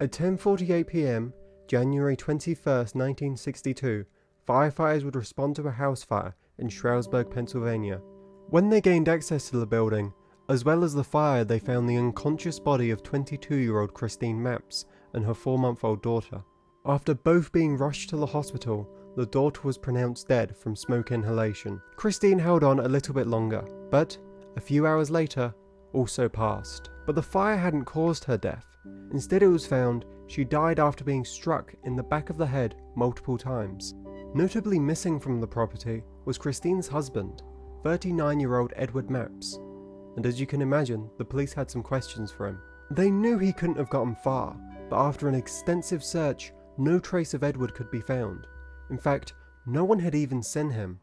At 10:48 p.m, January 21st, 1962, firefighters would respond to a house fire in Stroudsburg, Pennsylvania. When they gained access to the building, as well as the fire, they found the unconscious body of 22-year-old Christine Mapps and her 4-month-old daughter. After both being rushed to the hospital, the daughter was pronounced dead from smoke inhalation. Christine held on a little bit longer, but a few hours later, also passed. But the fire hadn't caused her death. Instead, it was found she died after being struck in the back of the head multiple times. Notably missing from the property was Christine's husband, 39-year-old Edward Mapps. And as you can imagine, the police had some questions for him. They knew he couldn't have gotten far, but after an extensive search, no trace of Edward could be found. In fact, no one had even seen him.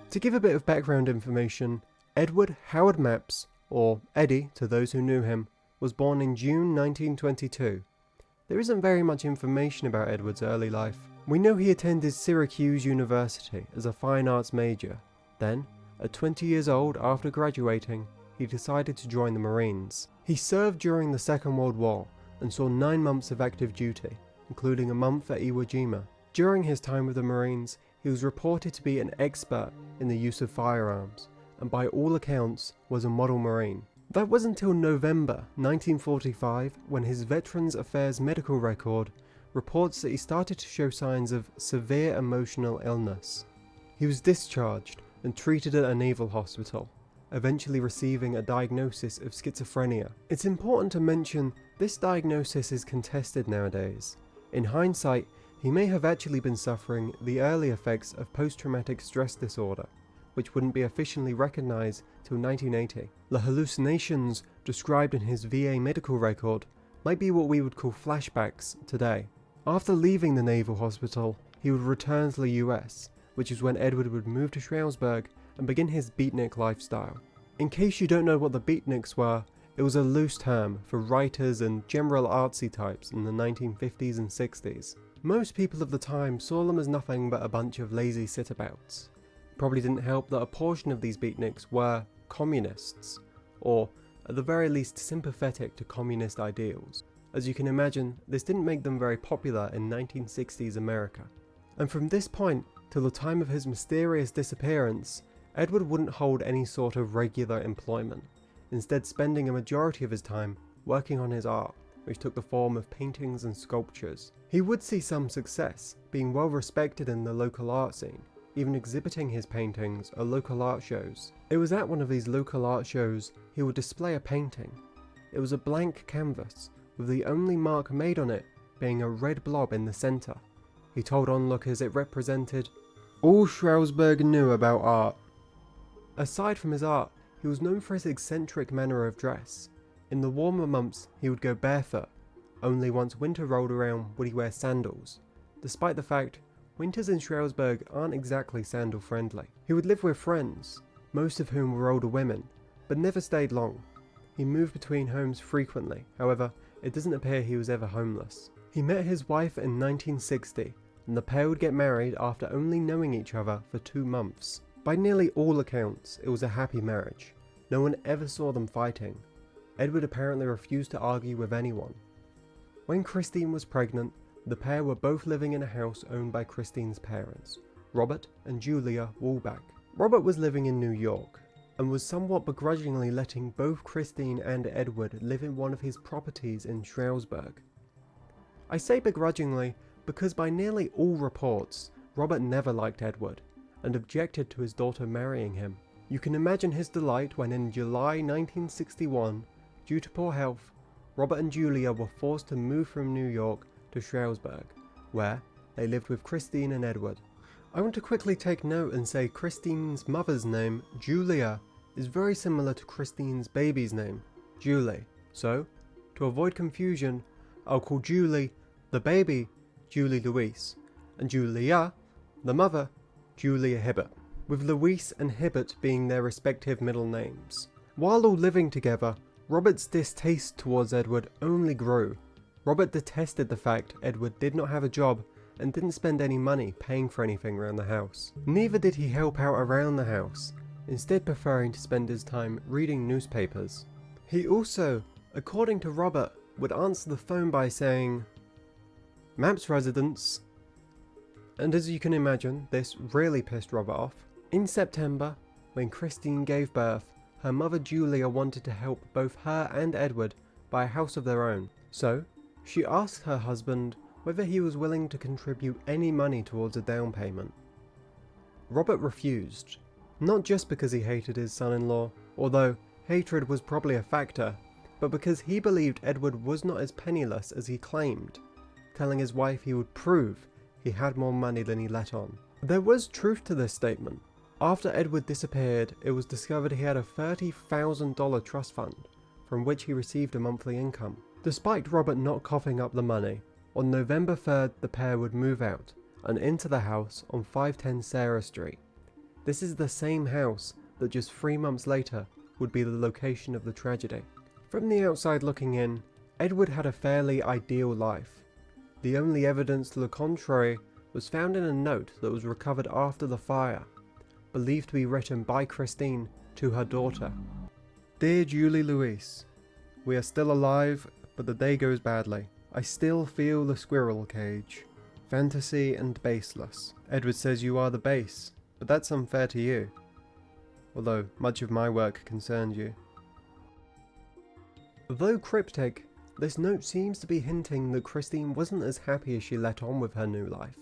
To give a bit of background information, Edward Howard Mapps, or Eddie to those who knew him, was born in June 1922. There isn't very much information about Edward's early life. We know he attended Syracuse University as a fine arts major. Then, at 20 years old after graduating, he decided to join the Marines. He served during the Second World War and saw 9 months of active duty, including a month at Iwo Jima. During his time with the Marines, he was reported to be an expert in the use of firearms, and by all accounts was a model Marine. That was until November 1945 when his Veterans Affairs medical record reports that he started to show signs of severe emotional illness. He was discharged and treated at a naval hospital, eventually receiving a diagnosis of schizophrenia. It's important to mention this diagnosis is contested nowadays. In hindsight, he may have actually been suffering the early effects of post-traumatic stress disorder, which wouldn't be officially recognized till 1980. The hallucinations described in his VA medical record might be what we would call flashbacks today. After leaving the naval hospital, he would return to the US, which is when Edward would move to Stroudsburg and begin his beatnik lifestyle. In case you don't know what the beatniks were, it was a loose term for writers and general artsy types in the 1950s and 60s. Most people of the time saw them as nothing but a bunch of lazy sitabouts. It probably didn't help that a portion of these beatniks were communists, or at the very least sympathetic to communist ideals. As you can imagine, this didn't make them very popular in 1960s America. And from this point till the time of his mysterious disappearance, Edward wouldn't hold any sort of regular employment, instead spending a majority of his time working on his art, which took the form of paintings and sculptures. He would see some success, being well respected in the local art scene, even exhibiting his paintings at local art shows. It was at one of these local art shows he would display a painting. It was a blank canvas, with the only mark made on it being a red blob in the centre. He told onlookers it represented all Stroudsburg knew about art. Aside from his art, he was known for his eccentric manner of dress. In the warmer months, he would go barefoot. Only once winter rolled around would he wear sandals, despite the fact winters in Stroudsburg aren't exactly sandal friendly. He would live with friends, most of whom were older women, but never stayed long. He moved between homes frequently, however, it doesn't appear he was ever homeless. He met his wife in 1960, and the pair would get married after only knowing each other for 2 months. By nearly all accounts, it was a happy marriage. No one ever saw them fighting. Edward apparently refused to argue with anyone. When Christine was pregnant, the pair were both living in a house owned by Christine's parents, Robert and Julia Woolback. Robert was living in New York, and was somewhat begrudgingly letting both Christine and Edward live in one of his properties in Stroudsburg. I say begrudgingly because by nearly all reports, Robert never liked Edward, and objected to his daughter marrying him. You can imagine his delight when in July 1961, due to poor health, Robert and Julia were forced to move from New York to Stroudsburg, where they lived with Christine and Edward. I want to quickly take note and say Christine's mother's name, Julia, is very similar to Christine's baby's name, Julie. So, to avoid confusion, I'll call Julie, the baby, Julie Louise, and Julia, the mother, Julia Hibbert, with Louise and Hibbert being their respective middle names. While all living together, Robert's distaste towards Edward only grew. Robert detested the fact Edward did not have a job and didn't spend any money paying for anything around the house. Neither did he help out around the house, instead preferring to spend his time reading newspapers. He also, according to Robert, would answer the phone by saying, "Maps residence." And as you can imagine, this really pissed Robert off. In September, when Christine gave birth, her mother Julia wanted to help both her and Edward buy a house of their own. So, she asked her husband whether he was willing to contribute any money towards a down payment. Robert refused, not just because he hated his son-in-law, although hatred was probably a factor, but because he believed Edward was not as penniless as he claimed, telling his wife he would prove he had more money than he let on. There was truth to this statement. After Edward disappeared, it was discovered he had a $30,000 trust fund, from which he received a monthly income. Despite Robert not coughing up the money, on November 3rd the pair would move out and into the house on 510 Sarah Street. This is the same house that just 3 months later would be the location of the tragedy. From the outside looking in, Edward had a fairly ideal life. The only evidence to the contrary was found in a note that was recovered after the fire, believed to be written by Christine to her daughter. "Dear Julie Louise, we are still alive, but the day goes badly. I still feel the squirrel cage. Fantasy and baseless. Edward says you are the base, but that's unfair to you. Although much of my work concerns you." Though cryptic, this note seems to be hinting that Christine wasn't as happy as she let on with her new life,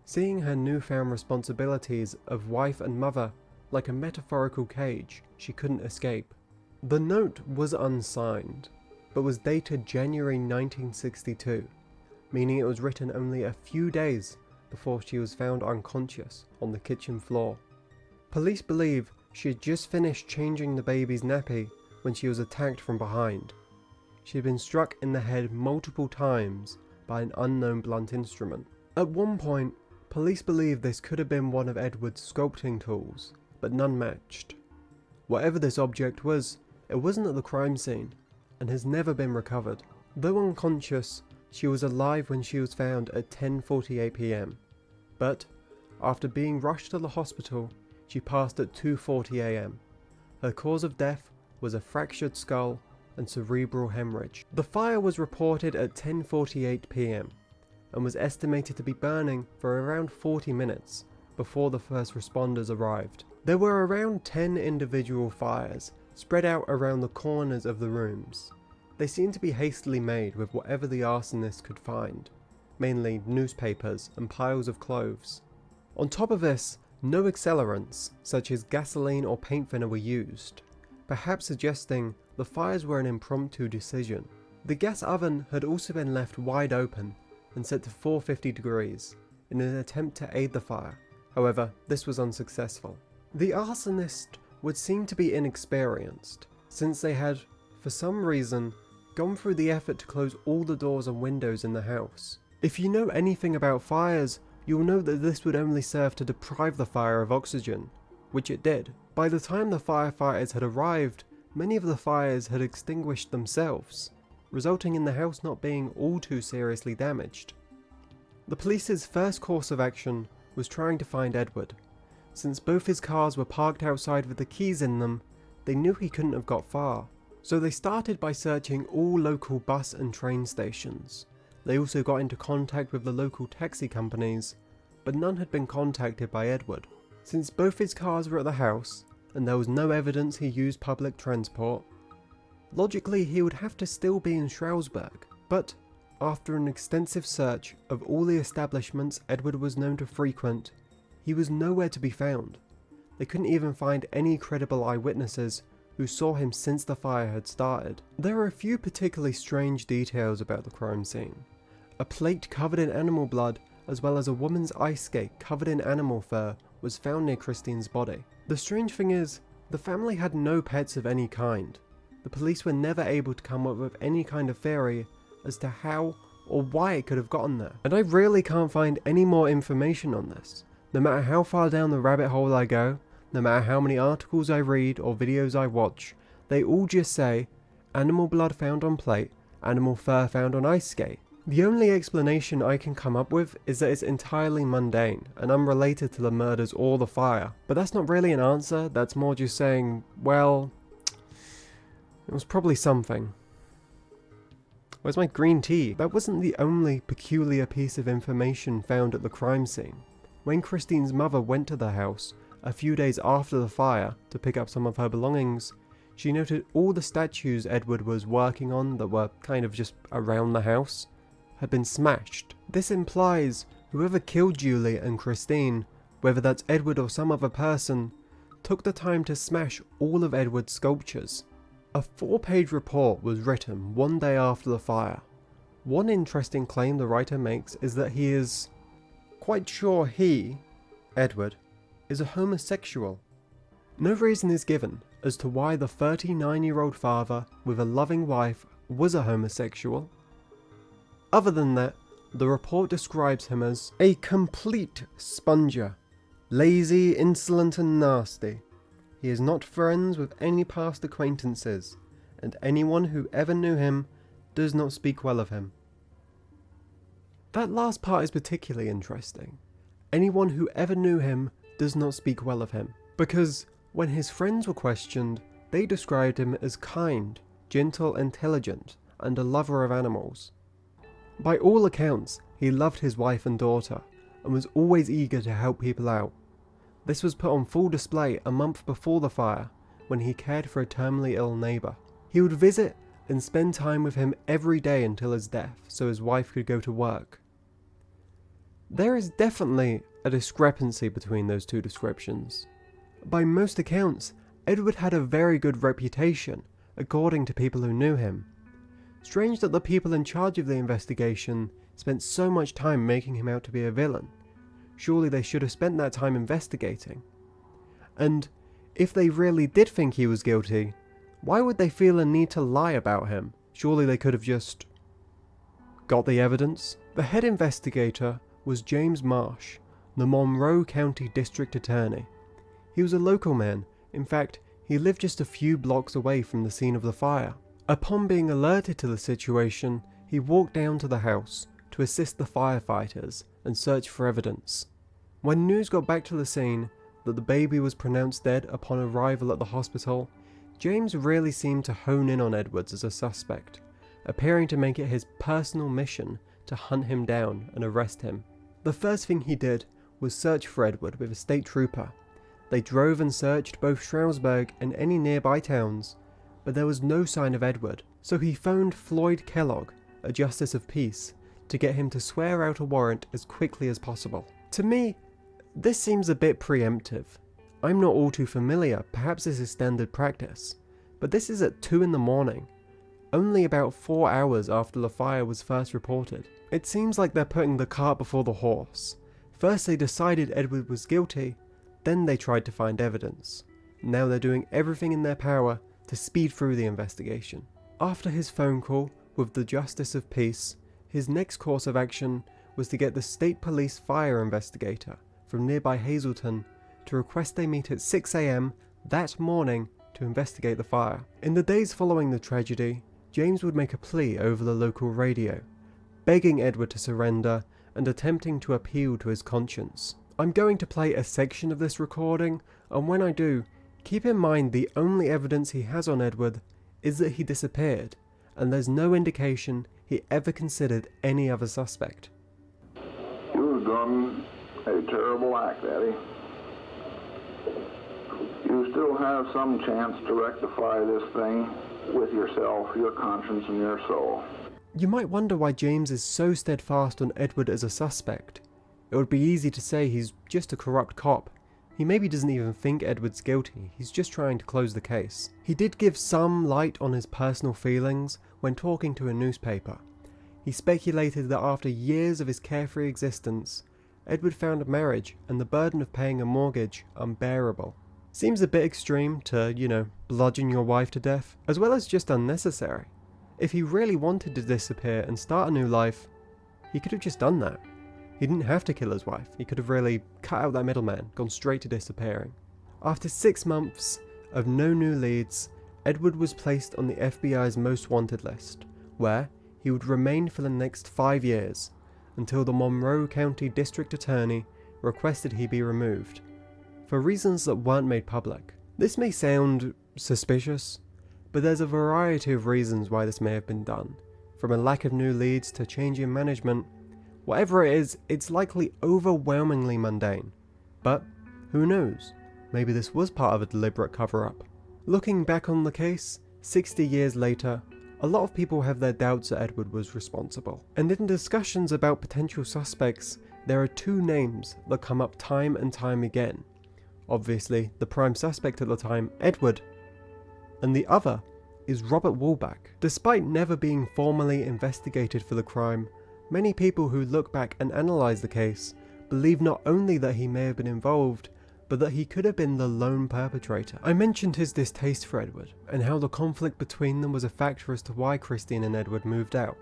seeing her newfound responsibilities of wife and mother like a metaphorical cage she couldn't escape. The note was unsigned, but was dated January 1962, meaning it was written only a few days before she was found unconscious on the kitchen floor. Police believe she had just finished changing the baby's nappy when she was attacked from behind. She had been struck in the head multiple times by an unknown blunt instrument. At one point, police believe this could have been one of Edward's sculpting tools, but none matched. Whatever this object was, it wasn't at the crime scene, and has never been recovered. Though unconscious, she was alive when she was found at 10:48 p.m. But, after being rushed to the hospital, she passed at 2:40 a.m. Her cause of death was a fractured skull and cerebral hemorrhage. The fire was reported at 10:48 p.m. and was estimated to be burning for around 40 minutes before the first responders arrived. There were around 10 individual fires spread out around the corners of the rooms. They seemed to be hastily made with whatever the arsonist could find, mainly newspapers and piles of clothes. On top of this, no accelerants, such as gasoline or paint thinner, were used, perhaps suggesting the fires were an impromptu decision. The gas oven had also been left wide open and set to 450 degrees in an attempt to aid the fire. However, this was unsuccessful. The arsonist would seem to be inexperienced, since they had, for some reason, gone through the effort to close all the doors and windows in the house. If you know anything about fires, you'll know that this would only serve to deprive the fire of oxygen, which it did. By the time the firefighters had arrived, many of the fires had extinguished themselves, resulting in the house not being all too seriously damaged. The police's first course of action was trying to find Edward. Since both his cars were parked outside with the keys in them, they knew he couldn't have got far. So they started by searching all local bus and train stations. They also got into contact with the local taxi companies, but none had been contacted by Edward. Since both his cars were at the house, and there was no evidence he used public transport, logically he would have to still be in Stroudsburg. But after an extensive search of all the establishments Edward was known to frequent, he was nowhere to be found. They couldn't even find any credible eyewitnesses who saw him since the fire had started. There are a few particularly strange details about the crime scene. A plate covered in animal blood, as well as a woman's ice skate covered in animal fur, was found near Christine's body. The strange thing is, the family had no pets of any kind. The police were never able to come up with any kind of theory as to how or why it could have gotten there. And I really can't find any more information on this. No matter how far down the rabbit hole I go, no matter how many articles I read or videos I watch, they all just say, animal blood found on plate, animal fur found on ice skate. The only explanation I can come up with is that it's entirely mundane and unrelated to the murders or the fire. But that's not really an answer, that's more just saying, well, it was probably something. Where's my green tea? That wasn't the only peculiar piece of information found at the crime scene. When Christine's mother went to the house a few days after the fire to pick up some of her belongings, she noted all the statues Edward was working on that were kind of just around the house had been smashed. This implies whoever killed Julie and Christine, whether that's Edward or some other person, took the time to smash all of Edward's sculptures. A 4-page report was written one day after the fire. One interesting claim the writer makes is that he is quite sure he, Edward, is a homosexual. No reason is given as to why the 39-year-old father with a loving wife was a homosexual. Other than that, the report describes him as a complete sponger, lazy, insolent and nasty. He is not friends with any past acquaintances, and anyone who ever knew him does not speak well of him. That last part is particularly interesting. Anyone who ever knew him does not speak well of him, because when his friends were questioned, they described him as kind, gentle, intelligent, and a lover of animals. By all accounts, he loved his wife and daughter, and was always eager to help people out. This was put on full display a month before the fire, when he cared for a terminally ill neighbour. He would visit and spend time with him every day until his death, so his wife could go to work. There is definitely a discrepancy between those two descriptions. By most accounts, Edward had a very good reputation, according to people who knew him. Strange that the people in charge of the investigation spent so much time making him out to be a villain. Surely they should have spent that time investigating. And if they really did think he was guilty, why would they feel a need to lie about him? Surely they could have just got the evidence. The head investigator was James Marsh, the Monroe County District Attorney. He was a local man. In fact, he lived just a few blocks away from the scene of the fire. Upon being alerted to the situation, he walked down to the house to assist the firefighters and search for evidence. When news got back to the scene that the baby was pronounced dead upon arrival at the hospital, James really seemed to hone in on Edwards as a suspect, appearing to make it his personal mission to hunt him down and arrest him. The first thing he did was search for Edward with a state trooper. They drove and searched both Stroudsburg and any nearby towns, but there was no sign of Edward, so he phoned Floyd Kellogg, a justice of peace, to get him to swear out a warrant as quickly as possible. To me, this seems a bit preemptive. I'm not all too familiar, perhaps this is standard practice, but this is at 2 in the morning, only about 4 hours after the fire was first reported. It seems like they're putting the cart before the horse. First they decided Edward was guilty, then they tried to find evidence. Now they're doing everything in their power to speed through the investigation. After his phone call with the Justice of Peace, his next course of action was to get the state police fire investigator from nearby Hazleton to request they meet at 6 a.m. that morning to investigate the fire. In the days following the tragedy, James would make a plea over the local radio, begging Edward to surrender and attempting to appeal to his conscience. I'm going to play a section of this recording, and when I do, keep in mind the only evidence he has on Edward is that he disappeared, and there's no indication he ever considered any other suspect. You've done a terrible act, Eddie. You still have some chance to rectify this thing with yourself, your conscience, and your soul. You might wonder why James is so steadfast on Edward as a suspect. It would be easy to say he's just a corrupt cop. He maybe doesn't even think Edward's guilty, he's just trying to close the case. He did give some light on his personal feelings when talking to a newspaper. He speculated that after years of his carefree existence, Edward found marriage and the burden of paying a mortgage unbearable. Seems a bit extreme to, bludgeon your wife to death, as well as just unnecessary. If he really wanted to disappear and start a new life, he could have just done that. He didn't have to kill his wife, he could have really cut out that middleman, gone straight to disappearing. After 6 months of no new leads, Edward was placed on the FBI's most wanted list, where he would remain for the next 5 years, until the Monroe County District Attorney requested he be removed, for reasons that weren't made public. This may sound suspicious, but there's a variety of reasons why this may have been done, from a lack of new leads to change in management. Whatever it is, it's likely overwhelmingly mundane. But who knows? Maybe this was part of a deliberate cover-up. Looking back on the case, 60 years later, a lot of people have their doubts that Edward was responsible. And in discussions about potential suspects, there are two names that come up time and time again. Obviously, the prime suspect at the time, Edward, and the other is Robert Walbach. Despite never being formally investigated for the crime, many people who look back and analyse the case believe not only that he may have been involved, but that he could have been the lone perpetrator. I mentioned his distaste for Edward, and how the conflict between them was a factor as to why Christine and Edward moved out.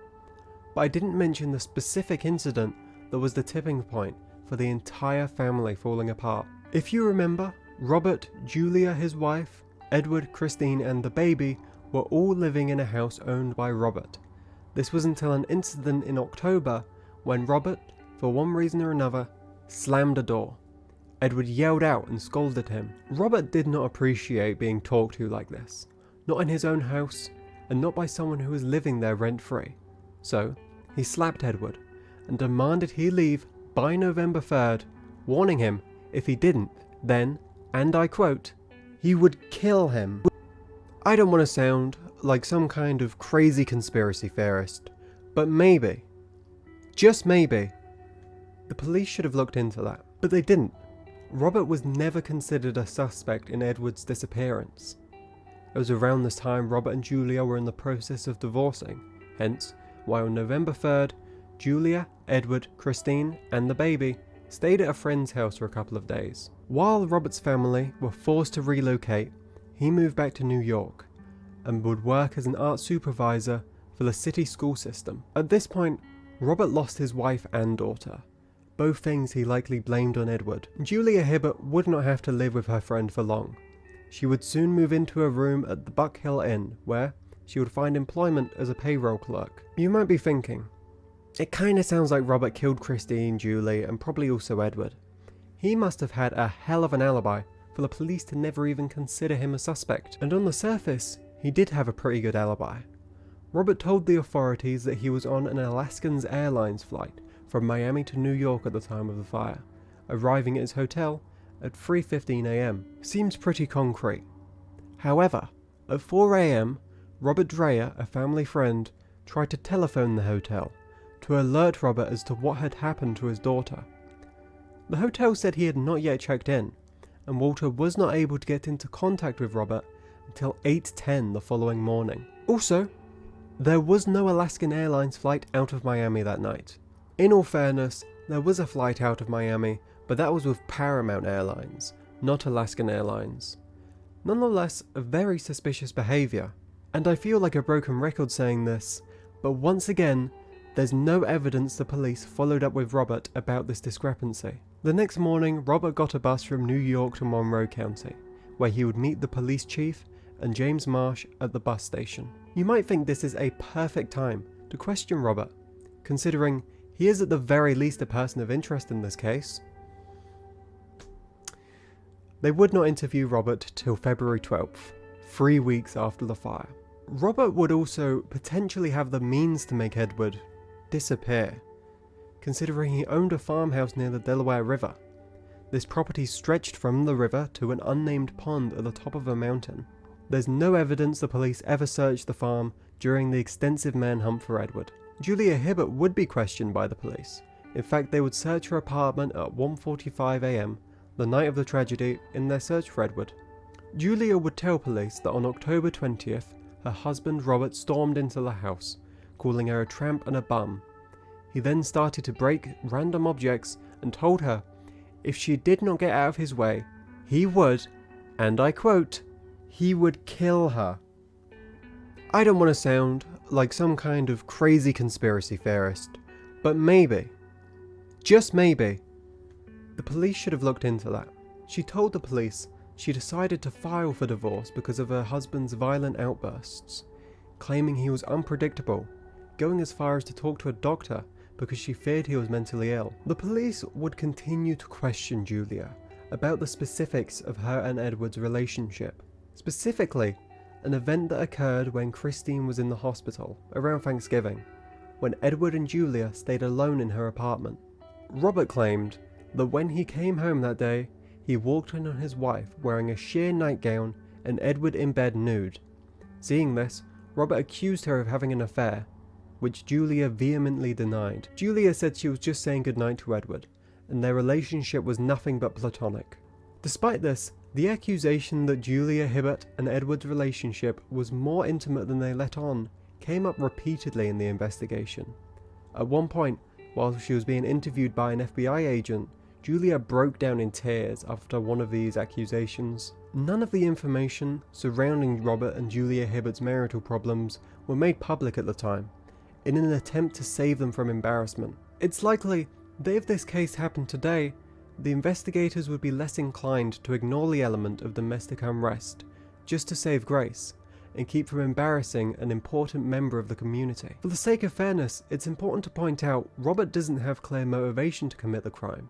But I didn't mention the specific incident that was the tipping point for the entire family falling apart. If you remember, Robert, Julia his wife, Edward, Christine and the baby were all living in a house owned by Robert. This was until an incident in October when Robert, for one reason or another, slammed a door. Edward yelled out and scolded him. Robert did not appreciate being talked to like this, not in his own house, and not by someone who was living there rent-free. So, he slapped Edward, and demanded he leave by November 3rd, warning him if he didn't, then, and I quote, he would kill him. I don't want to sound like some kind of crazy conspiracy theorist, but maybe, just maybe, the police should have looked into that. But they didn't. Robert was never considered a suspect in Edward's disappearance. It was around this time Robert and Julia were in the process of divorcing, hence why on November 3rd, Julia, Edward, Christine and the baby stayed at a friend's house for a couple of days. While Robert's family were forced to relocate, he moved back to New York and would work as an art supervisor for the city school system. At this point, Robert lost his wife and daughter, both things he likely blamed on Edward. Julia Hibbert would not have to live with her friend for long. She would soon move into a room at the Buck Hill Inn, where she would find employment as a payroll clerk. You might be thinking, it kinda sounds like Robert killed Christine, Julie, and probably also Edward. He must have had a hell of an alibi for the police to never even consider him a suspect. And on the surface, he did have a pretty good alibi. Robert told the authorities that he was on an Alaskan Airlines flight from Miami to New York at the time of the fire, arriving at his hotel at 3:15 AM. Seems pretty concrete. However, at 4 AM, Robert Dreyer, a family friend, tried to telephone the hotel to alert Robert as to what had happened to his daughter. The hotel said he had not yet checked in, and Walter was not able to get into contact with Robert until 8:10 the following morning. Also, there was no Alaskan Airlines flight out of Miami that night. In all fairness, there was a flight out of Miami, but that was with Paramount Airlines, not Alaskan Airlines. Nonetheless, a very suspicious behaviour, and I feel like a broken record saying this, but once again, there's no evidence the police followed up with Robert about this discrepancy. The next morning, Robert got a bus from New York to Monroe County, where he would meet the police chief and James Marsh at the bus station. You might think this is a perfect time to question Robert, considering he is at the very least a person of interest in this case. They would not interview Robert till February 12th, 3 weeks after the fire. Robert would also potentially have the means to make Edward disappear, considering he owned a farmhouse near the Delaware River. This property stretched from the river to an unnamed pond at the top of a mountain. There's no evidence the police ever searched the farm during the extensive manhunt for Edward. Julia Hibbert would be questioned by the police. In fact, they would search her apartment at 1:45 AM, the night of the tragedy, in their search for Edward. Julia would tell police that on October 20th, her husband Robert stormed into the house, calling her a tramp and a bum. He then started to break random objects and told her if she did not get out of his way, he would, and I quote, he would kill her. I don't want to sound like some kind of crazy conspiracy theorist, but maybe, just maybe, the police should have looked into that. She told the police she decided to file for divorce because of her husband's violent outbursts, claiming he was unpredictable going as far as to talk to a doctor because she feared he was mentally ill. The police would continue to question Julia about the specifics of her and Edward's relationship. Specifically, an event that occurred when Christine was in the hospital around Thanksgiving, when Edward and Julia stayed alone in her apartment. Robert claimed that when he came home that day, he walked in on his wife wearing a sheer nightgown and Edward in bed nude. Seeing this, Robert accused her of having an affair, which Julia vehemently denied. Julia said she was just saying goodnight to Edward, and their relationship was nothing but platonic. Despite this, the accusation that Julia Hibbert and Edward's relationship was more intimate than they let on came up repeatedly in the investigation. At one point, while she was being interviewed by an FBI agent, Julia broke down in tears after one of these accusations. None of the information surrounding Robert and Julia Hibbert's marital problems were made public at the time, in an attempt to save them from embarrassment. It's likely that if this case happened today, the investigators would be less inclined to ignore the element of domestic unrest, just to save grace, and keep from embarrassing an important member of the community. For the sake of fairness, it's important to point out Robert doesn't have clear motivation to commit the crime.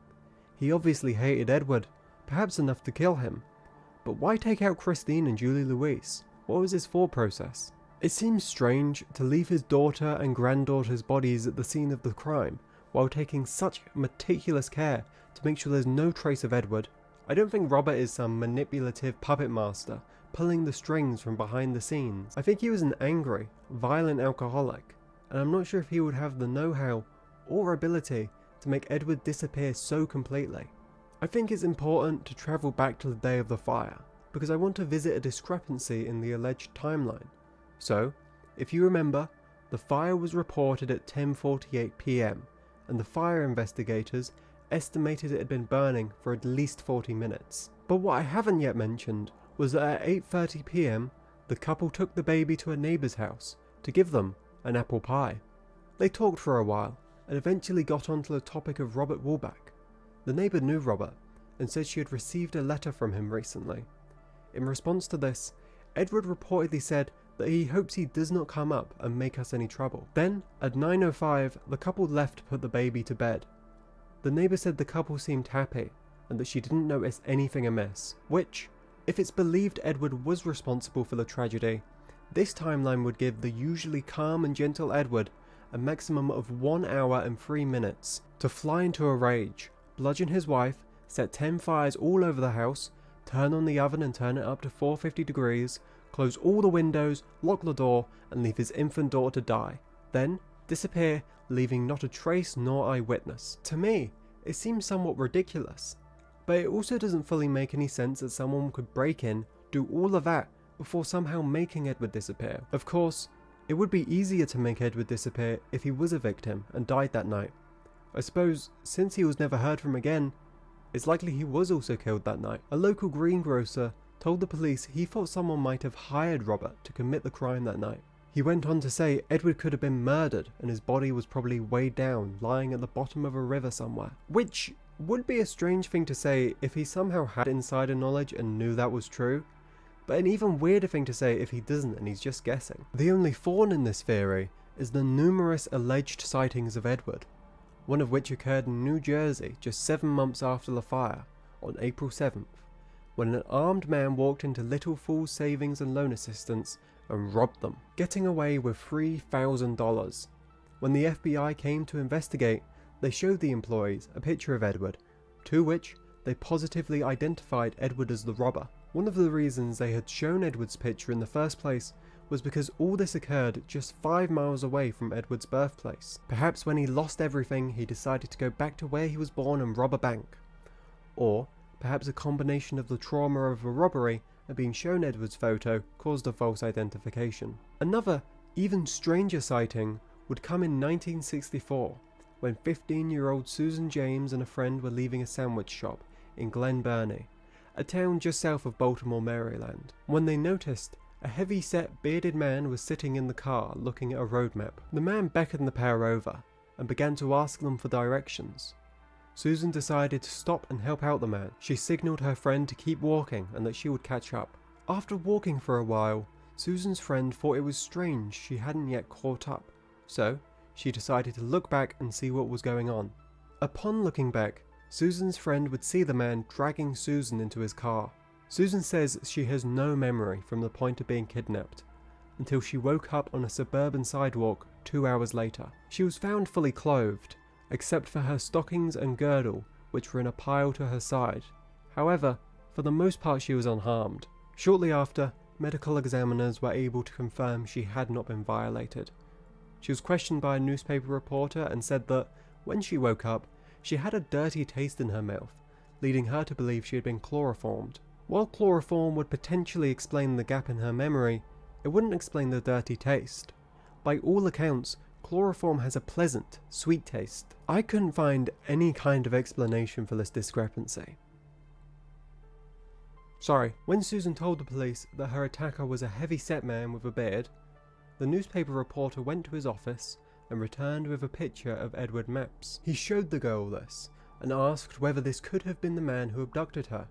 He obviously hated Edward, perhaps enough to kill him. But why take out Christine and Julie Louise? What was his thought process? It seems strange to leave his daughter and granddaughter's bodies at the scene of the crime, while taking such meticulous care to make sure there's no trace of Edward. I don't think Robert is some manipulative puppet master, pulling the strings from behind the scenes. I think he was an angry, violent alcoholic, and I'm not sure if he would have the know-how or ability to make Edward disappear so completely. I think it's important to travel back to the day of the fire, because I want to visit a discrepancy in the alleged timeline. So, if you remember, the fire was reported at 10:48 PM, and the fire investigators estimated it had been burning for at least 40 minutes. But what I haven't yet mentioned was that at 8:30 PM, the couple took the baby to a neighbour's house to give them an apple pie. They talked for a while, and eventually got onto the topic of Robert Woolback. The neighbour knew Robert, and said she had received a letter from him recently. In response to this, Edward reportedly said that he hopes he does not come up and make us any trouble. Then, at 9:05, the couple left to put the baby to bed. The neighbour said the couple seemed happy, and that she didn't notice anything amiss, which, if it's believed Edward was responsible for the tragedy, this timeline would give the usually calm and gentle Edward a maximum of 1 hour and 3 minutes to fly into a rage, bludgeon his wife, set 10 fires all over the house, turn on the oven and turn it up to 450 degrees, close all the windows, lock the door, and leave his infant daughter to die. Then disappear, leaving not a trace nor eyewitness. To me, it seems somewhat ridiculous, but it also doesn't fully make any sense that someone could break in, do all of that, before somehow making Edward disappear. Of course, it would be easier to make Edward disappear if he was a victim and died that night. I suppose, since he was never heard from again, it's likely he was also killed that night. A local greengrocer told the police he thought someone might have hired Robert to commit the crime that night. He went on to say Edward could have been murdered and his body was probably weighed down, lying at the bottom of a river somewhere. Which would be a strange thing to say if he somehow had insider knowledge and knew that was true, but an even weirder thing to say if he doesn't and he's just guessing. The only thorn in this theory is the numerous alleged sightings of Edward, one of which occurred in New Jersey just 7 months after the fire, on April 7th, when an armed man walked into Little Falls Savings and Loan Assistance and robbed them, getting away with $3,000. When the FBI came to investigate, they showed the employees a picture of Edward, to which they positively identified Edward as the robber. One of the reasons they had shown Edward's picture in the first place was because all this occurred just 5 miles away from Edward's birthplace. Perhaps when he lost everything, he decided to go back to where he was born and rob a bank. Or perhaps a combination of the trauma of a robbery and being shown Edward's photo caused a false identification. Another, even stranger sighting would come in 1964, when 15-year-old Susan James and a friend were leaving a sandwich shop in Glen Burnie, a town just south of Baltimore, Maryland, when they noticed a heavy-set, bearded man was sitting in the car looking at a road map. The man beckoned the pair over and began to ask them for directions. Susan decided to stop and help out the man. She signaled her friend to keep walking and that she would catch up. After walking for a while, Susan's friend thought it was strange she hadn't yet caught up, So, she decided to look back and see what was going on. Upon looking back, Susan's friend would see the man dragging Susan into his car. Susan says she has no memory from the point of being kidnapped, until she woke up on a suburban sidewalk 2 hours later. She was found fully clothed, except for her stockings and girdle, which were in a pile to her side. However, for the most part she was unharmed. Shortly after, medical examiners were able to confirm she had not been violated. She was questioned by a newspaper reporter and said that, when she woke up, she had a dirty taste in her mouth, leading her to believe she had been chloroformed. While chloroform would potentially explain the gap in her memory, it wouldn't explain the dirty taste. By all accounts, chloroform has a pleasant, sweet taste. I couldn't find any kind of explanation for this discrepancy. When Susan told the police that her attacker was a heavy-set man with a beard, the newspaper reporter went to his office and returned with a picture of Edward Mapps. He showed the girl this and asked whether this could have been the man who abducted her.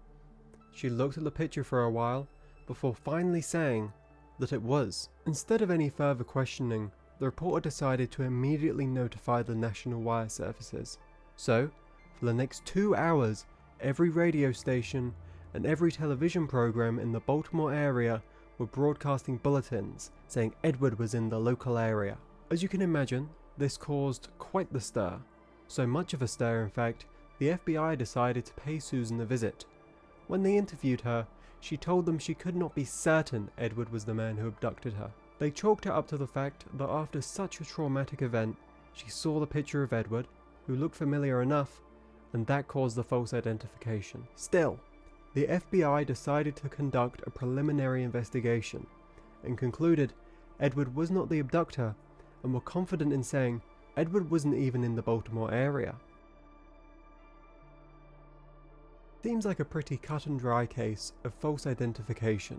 She looked at the picture for a while before finally saying that it was. Instead of any further questioning, the reporter decided to immediately notify the National Wire Services. So, for the next 2 hours, every radio station and every television program in the Baltimore area were broadcasting bulletins saying Edward was in the local area. As you can imagine, this caused quite the stir. So much of a stir, in fact, the FBI decided to pay Susan a visit. When they interviewed her, she told them she could not be certain Edward was the man who abducted her. They chalked it up to the fact that after such a traumatic event, she saw the picture of Edward, who looked familiar enough, and that caused the false identification. Still, the FBI decided to conduct a preliminary investigation and concluded Edward was not the abductor, and were confident in saying Edward wasn't even in the Baltimore area. Seems like a pretty cut and dry case of false identification,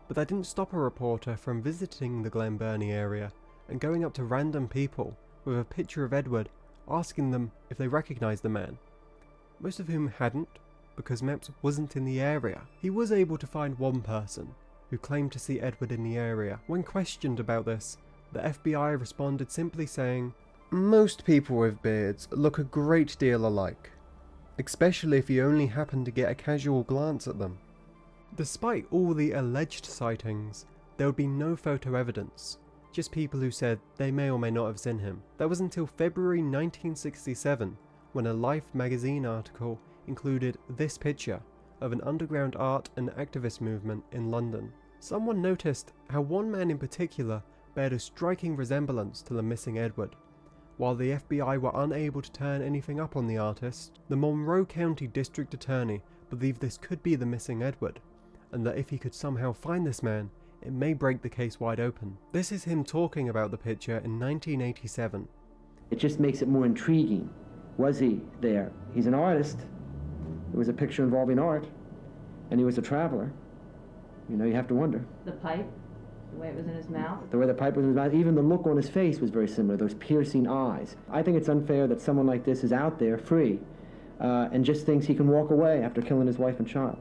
but that didn't stop a reporter from visiting the Glen Burnie area and going up to random people with a picture of Edward, asking them if they recognized the man, most of whom hadn't, because Mapps wasn't in the area. He was able to find one person who claimed to see Edward in the area. When questioned about this, the FBI responded simply saying, "Most people with beards look a great deal alike, especially if you only happen to get a casual glance at them." Despite all the alleged sightings, there would be no photo evidence, just people who said they may or may not have seen him. That was until February 1967, when a Life magazine article included this picture of an underground art and activist movement in London. Someone noticed how one man in particular bared a striking resemblance to the missing Edward. While the FBI were unable to turn anything up on the artist, the Monroe County District Attorney believed this could be the missing Edward, and that if he could somehow find this man, it may break the case wide open. This is him talking about the picture in 1987. It just makes it more intriguing. Was he there? He's an artist. It was a picture involving art, and he was a traveler. You know, you have to wonder. The pipe, the way it was in his mouth? The way the pipe was in his mouth, even the look on his face was very similar, those piercing eyes. I think it's unfair that someone like this is out there free and just thinks he can walk away after killing his wife and child.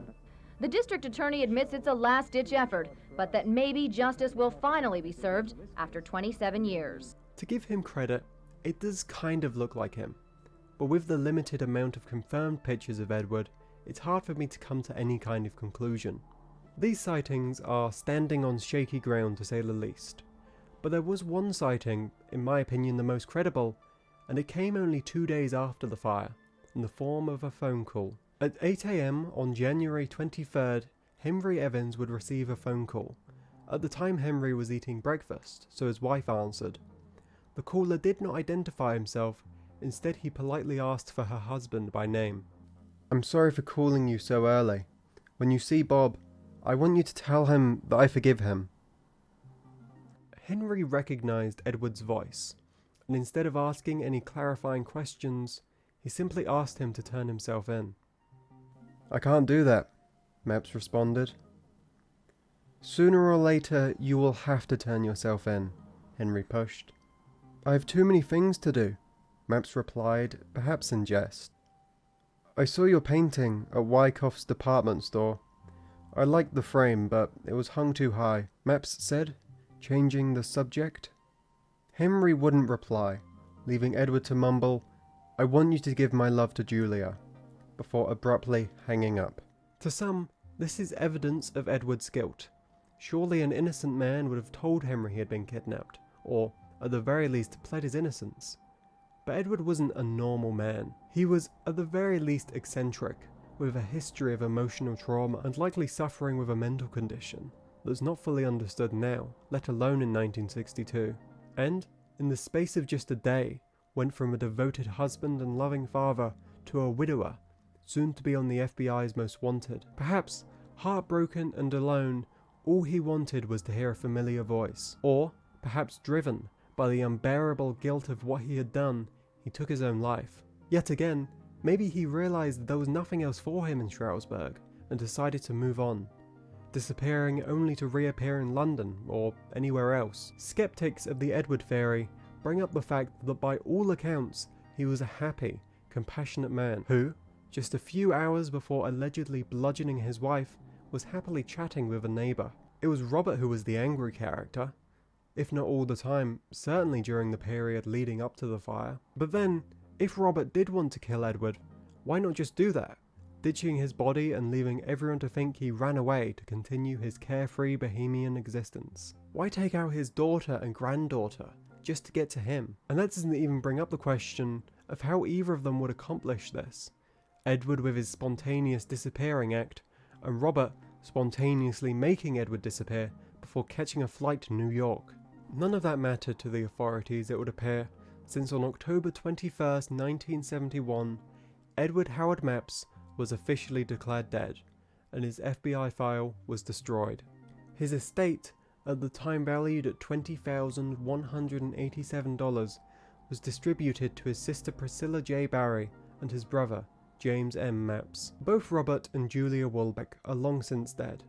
The district attorney admits it's a last-ditch effort, but that maybe justice will finally be served after 27 years. To give him credit, it does kind of look like him, but with the limited amount of confirmed pictures of Edward, it's hard for me to come to any kind of conclusion. These sightings are standing on shaky ground to say the least, but there was one sighting, in my opinion the most credible, and it came only 2 days after the fire, in the form of a phone call. At 8 AM on January 23rd, Henry Evans would receive a phone call. At the time Henry was eating breakfast, so his wife answered. The caller did not identify himself, instead he politely asked for her husband by name. "I'm sorry for calling you so early. When you see Bob, I want you to tell him that I forgive him." Henry recognized Edward's voice, and instead of asking any clarifying questions, he simply asked him to turn himself in. "I can't do that," Mapps responded. "Sooner or later, you will have to turn yourself in," Henry pushed. "I have too many things to do," Mapps replied, perhaps in jest. "I saw your painting at Wyckoff's department store. I liked the frame, but it was hung too high," Mapps said, changing the subject. Henry wouldn't reply, leaving Edward to mumble, "I want you to give my love to Julia," before abruptly hanging up. To some, this is evidence of Edward's guilt. Surely an innocent man would have told Henry he had been kidnapped, or at the very least pled his innocence. But Edward wasn't a normal man. He was at the very least eccentric, with a history of emotional trauma and likely suffering with a mental condition that's not fully understood now, let alone in 1962. And, in the space of just a day, went from a devoted husband and loving father to a widower, soon to be on the FBI's most wanted. Perhaps, heartbroken and alone, all he wanted was to hear a familiar voice. Or, perhaps driven by the unbearable guilt of what he had done, he took his own life. Yet again, maybe he realized there was nothing else for him in Stroudsburg, and decided to move on, disappearing only to reappear in London or anywhere else. Skeptics of the Edward theory bring up the fact that by all accounts, he was a happy, compassionate man who, just a few hours before allegedly bludgeoning his wife, was happily chatting with a neighbour. It was Robert who was the angry character, if not all the time, certainly during the period leading up to the fire. But then, if Robert did want to kill Edward, why not just do that, ditching his body and leaving everyone to think he ran away to continue his carefree bohemian existence? Why take out his daughter and granddaughter just to get to him? And that doesn't even bring up the question of how either of them would accomplish this. Edward with his spontaneous disappearing act, and Robert spontaneously making Edward disappear before catching a flight to New York. None of that mattered to the authorities, it would appear, since on October 21st, 1971, Edward Howard Mapps was officially declared dead, and his FBI file was destroyed. His estate, at the time valued at $20,187, was distributed to his sister Priscilla J. Barry and his brother, James M. Mapps. Both Robert and Julia Woolbeck are long since dead.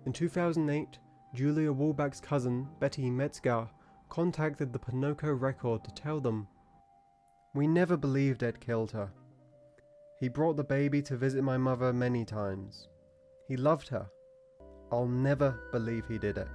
In 2008, Julia Woolbeck's cousin, Betty Metzgar, contacted the Ponoco Record to tell them, "We never believed Ed killed her. He brought the baby to visit my mother many times. He loved her. I'll never believe he did it."